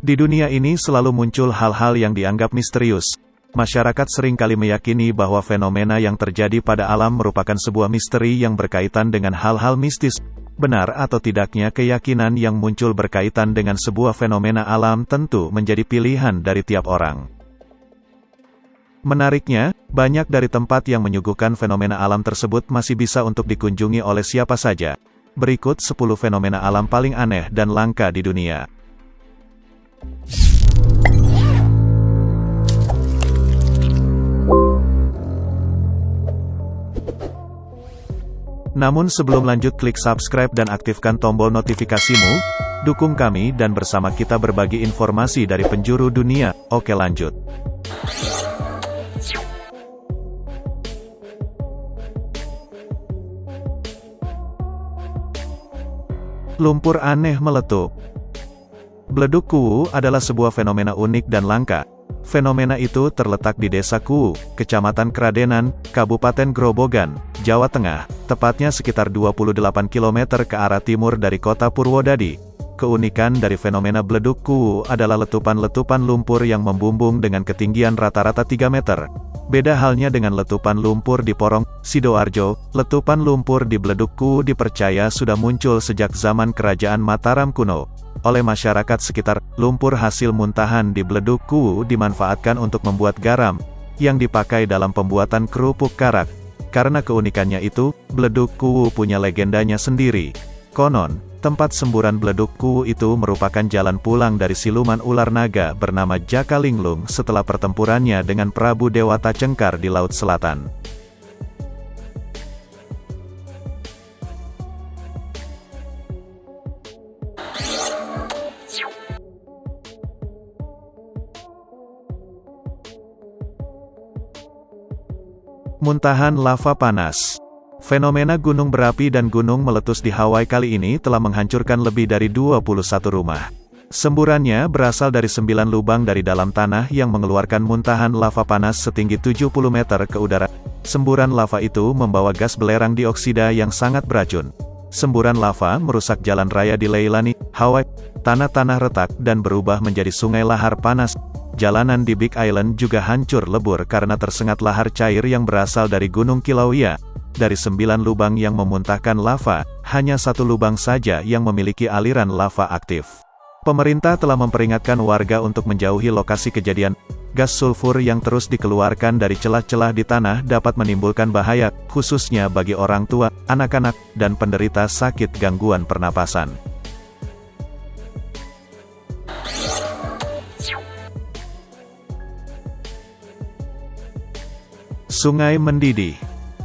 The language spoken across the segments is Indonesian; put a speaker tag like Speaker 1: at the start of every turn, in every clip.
Speaker 1: Di dunia ini selalu muncul hal-hal yang dianggap misterius. Masyarakat seringkali meyakini bahwa fenomena yang terjadi pada alam merupakan sebuah misteri yang berkaitan dengan hal-hal mistis. Benar atau tidaknya keyakinan yang muncul berkaitan dengan sebuah fenomena alam tentu menjadi pilihan dari tiap orang. Menariknya, banyak dari tempat yang menyuguhkan fenomena alam tersebut masih bisa untuk dikunjungi oleh siapa saja. Berikut 10 fenomena alam paling aneh dan langka di dunia. Namun sebelum lanjut, klik subscribe dan aktifkan tombol notifikasimu. Dukung kami dan bersama kita berbagi informasi dari penjuru dunia. Oke, lanjut. Lumpur aneh meletup. Beleduk Kuwu adalah sebuah fenomena unik dan langka. Fenomena itu terletak di Desa Kuwu, Kecamatan Kradenan, Kabupaten Grobogan, Jawa Tengah, tepatnya sekitar 28 km ke arah timur dari kota Purwodadi. Keunikan dari fenomena beleduk Kuwu adalah letupan-letupan lumpur yang membumbung dengan ketinggian rata-rata 3 meter. Beda halnya dengan letupan lumpur di Porong, Sidoarjo, letupan lumpur di beleduk Kuwu dipercaya sudah muncul sejak zaman Kerajaan Mataram kuno. Oleh masyarakat sekitar, lumpur hasil muntahan di beleduk Kuwu dimanfaatkan untuk membuat garam, yang dipakai dalam pembuatan kerupuk karak. Karena keunikannya itu, beleduk Kuwu punya legendanya sendiri. Konon, tempat semburan beleduk Kuwu itu merupakan jalan pulang dari siluman ular naga bernama Jakalinglung setelah pertempurannya dengan Prabu Dewata Cengkar di Laut Selatan. Muntahan lava panas. Fenomena gunung berapi dan gunung meletus di Hawaii kali ini telah menghancurkan lebih dari 21 rumah. Semburannya berasal dari 9 lubang dari dalam tanah yang mengeluarkan muntahan lava panas setinggi 70 meter ke udara. Semburan lava itu membawa gas belerang dioksida yang sangat beracun. Semburan lava merusak jalan raya di Leilani, Hawaii. Tanah-tanah retak dan berubah menjadi sungai lahar panas. Jalanan di Big Island juga hancur lebur karena tersengat lahar cair yang berasal dari Gunung Kilauea. Dari 9 lubang yang memuntahkan lava, hanya 1 lubang saja yang memiliki aliran lava aktif. Pemerintah telah memperingatkan warga untuk menjauhi lokasi kejadian. Gas sulfur yang terus dikeluarkan dari celah-celah di tanah dapat menimbulkan bahaya, khususnya bagi orang tua, anak-anak, dan penderita sakit gangguan pernapasan. Sungai mendidih.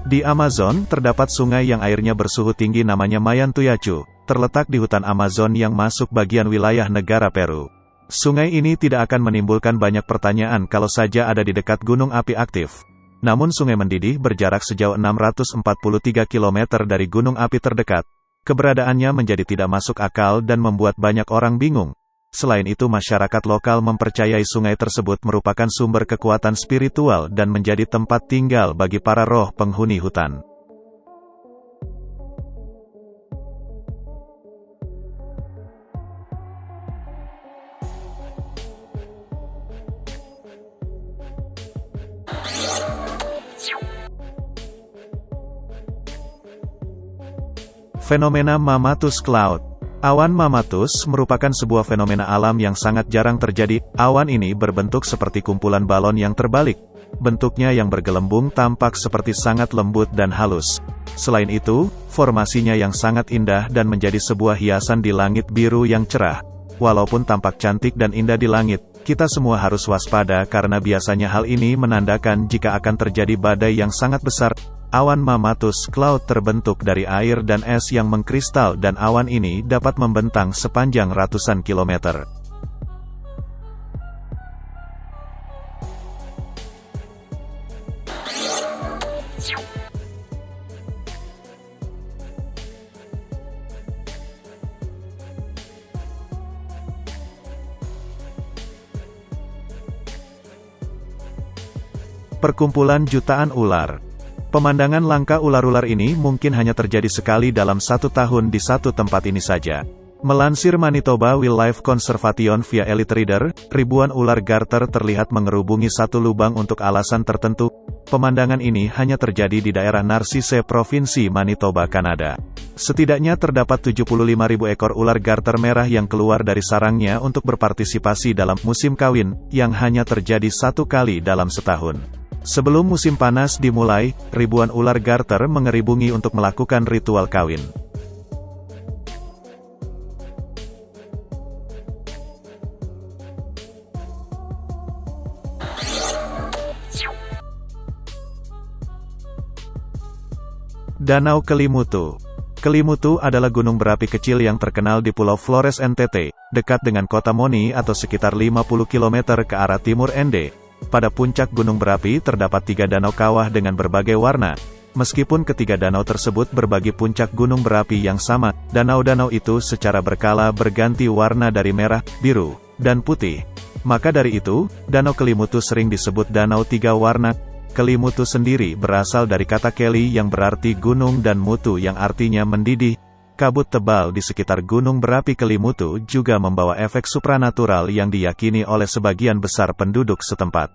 Speaker 1: Di Amazon, terdapat sungai yang airnya bersuhu tinggi namanya Mayantuyacu, terletak di hutan Amazon yang masuk bagian wilayah negara Peru. Sungai ini tidak akan menimbulkan banyak pertanyaan kalau saja ada di dekat gunung api aktif. Namun sungai mendidih berjarak sejauh 643 km dari gunung api terdekat. Keberadaannya menjadi tidak masuk akal dan membuat banyak orang bingung. Selain itu, masyarakat lokal mempercayai sungai tersebut merupakan sumber kekuatan spiritual dan menjadi tempat tinggal bagi para roh penghuni hutan. Fenomena Mammatus Cloud. Awan Mammatus merupakan sebuah fenomena alam yang sangat jarang terjadi. Awan ini berbentuk seperti kumpulan balon yang terbalik. Bentuknya yang bergelembung tampak seperti sangat lembut dan halus. Selain itu, formasinya yang sangat indah dan menjadi sebuah hiasan di langit biru yang cerah. Walaupun tampak cantik dan indah di langit, kita semua harus waspada karena biasanya hal ini menandakan jika akan terjadi badai yang sangat besar. Awan Mammatus Cloud terbentuk dari air dan es yang mengkristal dan awan ini dapat membentang sepanjang ratusan kilometer. Perkumpulan jutaan ular. Pemandangan langka ular-ular ini mungkin hanya terjadi sekali dalam 1 tahun di satu tempat ini saja. Melansir Manitoba Wildlife Conservation via Elite Reader, ribuan ular garter terlihat mengerubungi satu lubang untuk alasan tertentu. Pemandangan ini hanya terjadi di daerah Narcisse, Provinsi Manitoba, Kanada. Setidaknya terdapat 75.000 ekor ular garter merah yang keluar dari sarangnya untuk berpartisipasi dalam musim kawin, yang hanya terjadi satu kali dalam setahun. Sebelum musim panas dimulai, ribuan ular garter mengerubungi untuk melakukan ritual kawin. Danau Kelimutu. Kelimutu adalah gunung berapi kecil yang terkenal di Pulau Flores NTT, dekat dengan kota Moni atau sekitar 50 km ke arah timur ND. Pada puncak gunung berapi terdapat 3 danau kawah dengan berbagai warna. Meskipun ketiga danau tersebut berbagi puncak gunung berapi yang sama, danau-danau itu secara berkala berganti warna dari merah, biru, dan putih. Maka dari itu, Danau Kelimutu sering disebut Danau Tiga Warna. Kelimutu sendiri berasal dari kata keli yang berarti gunung dan mutu yang artinya mendidih. Kabut tebal di sekitar gunung berapi Kelimutu juga membawa efek supranatural yang diyakini oleh sebagian besar penduduk setempat.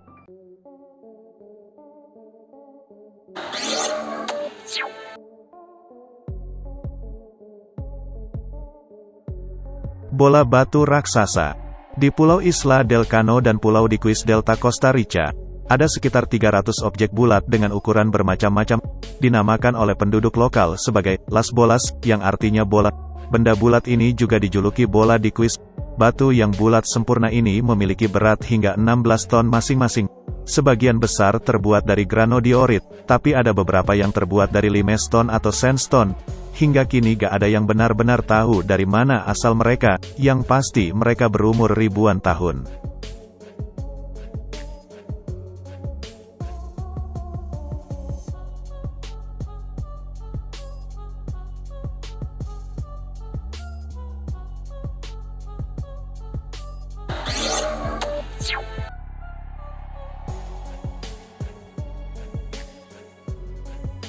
Speaker 1: Bola batu raksasa. Di Pulau Isla del Cano dan Pulau Diquis Delta Costa Rica, ada sekitar 300 objek bulat dengan ukuran bermacam-macam, dinamakan oleh penduduk lokal sebagai Las Bolas, yang artinya bola. Benda bulat ini juga dijuluki bola Diquis. Batu yang bulat sempurna ini memiliki berat hingga 16 ton masing-masing. Sebagian besar terbuat dari granodiorit, tapi ada beberapa yang terbuat dari limestone atau sandstone. Hingga kini gak ada yang benar-benar tahu dari mana asal mereka, yang pasti mereka berumur ribuan tahun.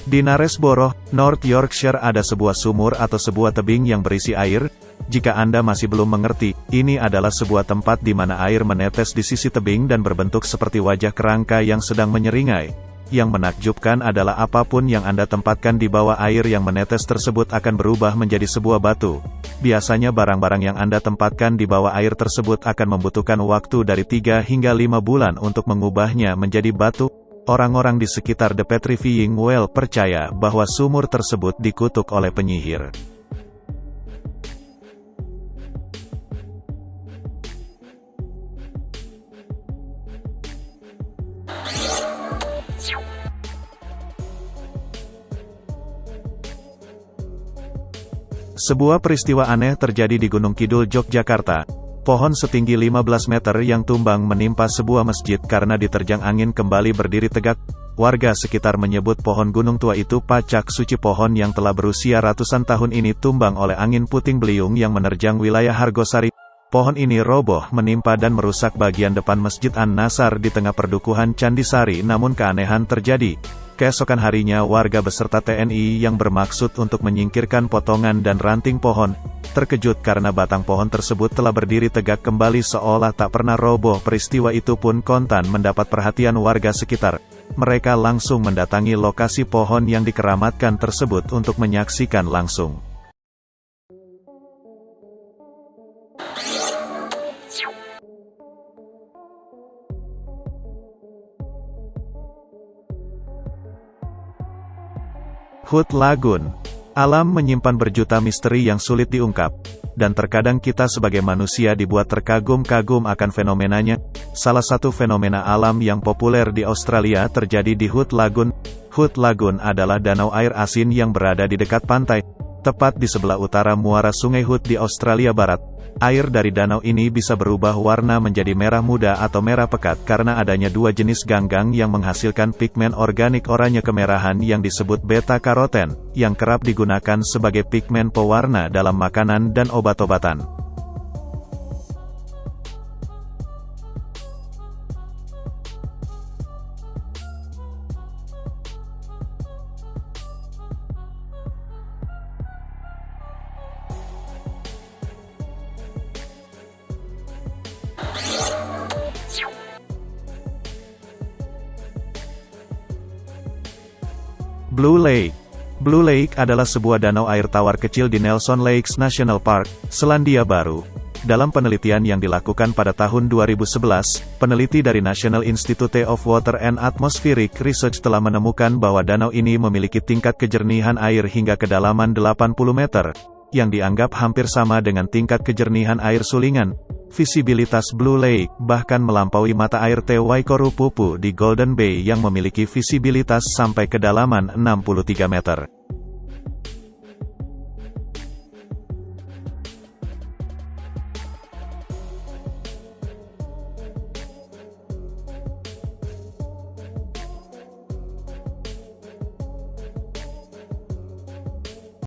Speaker 1: Di Knaresborough, North Yorkshire ada sebuah sumur atau sebuah tebing yang berisi air. Jika Anda masih belum mengerti, ini adalah sebuah tempat di mana air menetes di sisi tebing dan berbentuk seperti wajah kerangka yang sedang menyeringai. Yang menakjubkan adalah apapun yang Anda tempatkan di bawah air yang menetes tersebut akan berubah menjadi sebuah batu. Biasanya barang-barang yang Anda tempatkan di bawah air tersebut akan membutuhkan waktu dari 3 hingga 5 bulan untuk mengubahnya menjadi batu. Orang-orang di sekitar The Petrifying Well percaya bahwa sumur tersebut dikutuk oleh penyihir. Sebuah peristiwa aneh terjadi di Gunung Kidul, Yogyakarta. Pohon setinggi 15 meter yang tumbang menimpa sebuah masjid karena diterjang angin kembali berdiri tegak. Warga sekitar menyebut pohon gunung tua itu pacak suci. Pohon yang telah berusia ratusan tahun ini tumbang oleh angin puting beliung yang menerjang wilayah Hargosari. Pohon ini roboh menimpa dan merusak bagian depan Masjid An-Nasar di tengah perdukuhan Candisari. Namun keanehan terjadi. Keesokan harinya warga beserta TNI yang bermaksud untuk menyingkirkan potongan dan ranting pohon, terkejut karena batang pohon tersebut telah berdiri tegak kembali seolah tak pernah roboh. Peristiwa itu pun kontan mendapat perhatian warga sekitar. Mereka langsung mendatangi lokasi pohon yang dikeramatkan tersebut untuk menyaksikan langsung. Hood Lagoon. Alam menyimpan berjuta misteri yang sulit diungkap, dan terkadang kita sebagai manusia dibuat terkagum-kagum akan fenomenanya. Salah satu fenomena alam yang populer di Australia terjadi di Hood Lagoon. Hood Lagoon adalah danau air asin yang berada di dekat pantai, tepat di sebelah utara muara Sungai Hood di Australia Barat. Air dari danau ini bisa berubah warna menjadi merah muda atau merah pekat karena adanya dua jenis ganggang yang menghasilkan pigmen organik oranye kemerahan yang disebut beta-karoten, yang kerap digunakan sebagai pigmen pewarna dalam makanan dan obat-obatan. Blue Lake. Blue Lake adalah sebuah danau air tawar kecil di Nelson Lakes National Park, Selandia Baru. Dalam penelitian yang dilakukan pada tahun 2011, peneliti dari National Institute of Water and Atmospheric Research telah menemukan bahwa danau ini memiliki tingkat kejernihan air hingga kedalaman 80 meter, yang dianggap hampir sama dengan tingkat kejernihan air sulingan. Visibilitas Blue Lake bahkan melampaui mata air Te Waikorupupu di Golden Bay yang memiliki visibilitas sampai kedalaman 63 meter.